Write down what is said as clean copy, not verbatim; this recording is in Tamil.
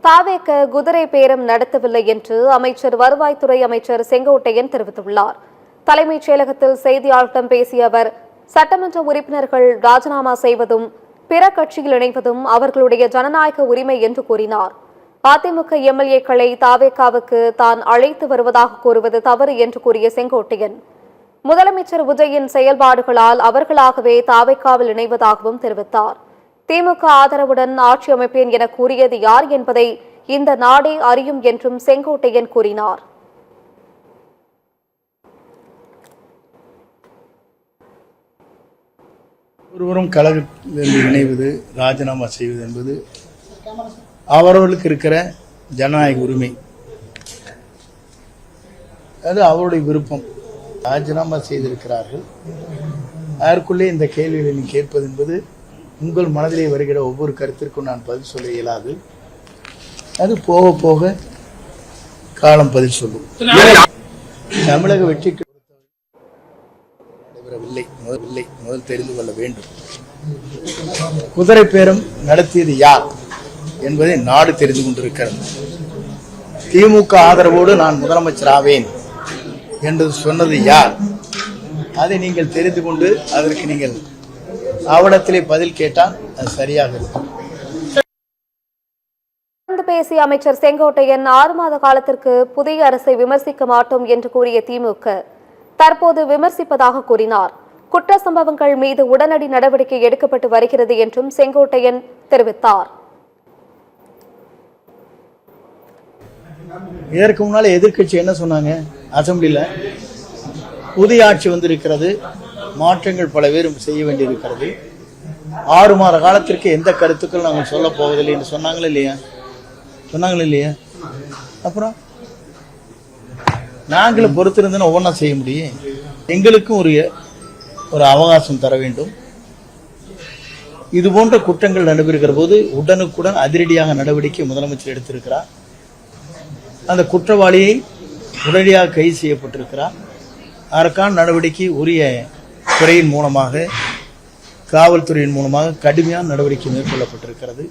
தாவேக குதிரை பேரம் நடத்தவில்லை என்று அமைச்சர் வருவாய்த்துறை அமைச்சர் செங்கோட்டையன் தெரிவித்துள்ளார். தலைமைச் செயலகத்தில் செய்தியாளர்களிடம் பேசிய அவர், சட்டமன்ற உறுப்பினர்கள் ராஜினாமா செய்வதும் பிற கட்சியில் இணைவதும் அவர்களுடைய ஜனநாயக உரிமை என்று கூறினார். அதிமுக எம்எல்ஏக்களை தாவேகாவுக்கு தான் அழைத்து வருவதாக கூறுவது தவறு என்று கூறிய செங்கோட்டையன், முதலமைச்சர் விஜயின் செயல்பாடுகளால் அவர்களாகவே தாவேகாவில் இணைவதாகவும் தெரிவித்தார். திமுக ஆதரவுடன் ஆட்சி அமைப்பேன் என கூறியது யார் என்பதை இந்த நாடே அறியும் என்றும் செங்கோட்டையன் கூறினார். ஒருவரும் கழகத்தில் இணைவது, ராஜினாமா செய்வது என்பது அவர்களுக்கு இருக்கிற ஜனநாயக உரிமை. அது அவருடைய விருப்பம். ராஜினாமா செய்திருக்கிறார்கள். அதற்குள்ளே இந்த கேள்விகளை நீ கேட்பது என்பது உங்கள் மனதிலே வருகிற ஒவ்வொரு கருத்திற்கும் நான் பதில் சொல்ல இயலாது. அது போக போக காலம் பதில் சொல்லும். தமிழக வெற்றிக்கு நடைபெறவில்லை. முதல் தெரிந்து கொள்ள வேண்டும். குதிரை பேரம் நடத்தியது யார் என்பதை நாடு தெரிந்து கொண்டிருக்கிறது. திமுக ஆதரவோடு நான் முதலமைச்சர் ஆவேன் என்று சொன்னது யார், அதை நீங்கள் தெரிந்து கொண்டு அதற்கு நீங்கள் அவடத்திலே பதில் கேட்டால் அது சரியாக இருக்கும். பேசிய அமைச்சர் செங்கோட்டையன், 6 மாத காலத்திற்கு புதிய அரசை விமர்சிக்க மாட்டோம் என்று கூறிய திமுக தற்போது விமர்சிப்பதாக கூறினார். குற்ற சம்பவங்கள் மீது உடனடி நடவடிக்கை எடுக்கப்பட்டு வருகிறது என்றும் செங்கோட்டையன் தெரிவித்தார். இதற்கு முன்னால எதிர்கட்சி என்ன சொன்னாங்க? அசம்பிளில புதிய ஆட்சி வந்திருக்கிறது, மாற்றங்கள் பல பேரும் செய்ய வேண்டியிருக்கிறது, 6 மாத காலத்திற்கு எந்த கருத்துக்கள் நாங்கள் சொல்ல போவதில்லை என்று சொன்னாங்களே இல்லையா? அப்புறம் நாங்களும் பொறுத்திருந்தோன்னா ஒவ்வொன்றா செய்ய முடியும். எங்களுக்கும் ஒரு அவகாசம் தர வேண்டும். இது போன்ற குற்றங்கள் நடைபெறுகிற போது உடனுக்குடன் அதிரடியாக நடவடிக்கை முதலமைச்சர் எடுத்திருக்கிறார். அந்த குற்றவாளியை உடனடியாக கைது செய்யப்பட்டிருக்கிறார். அதற்கான நடவடிக்கை உரிய துறையின் மூலமாக, காவல்துறையின் மூலமாக கடுமையான நடவடிக்கை மேற்கொள்ளப்பட்டிருக்கிறது.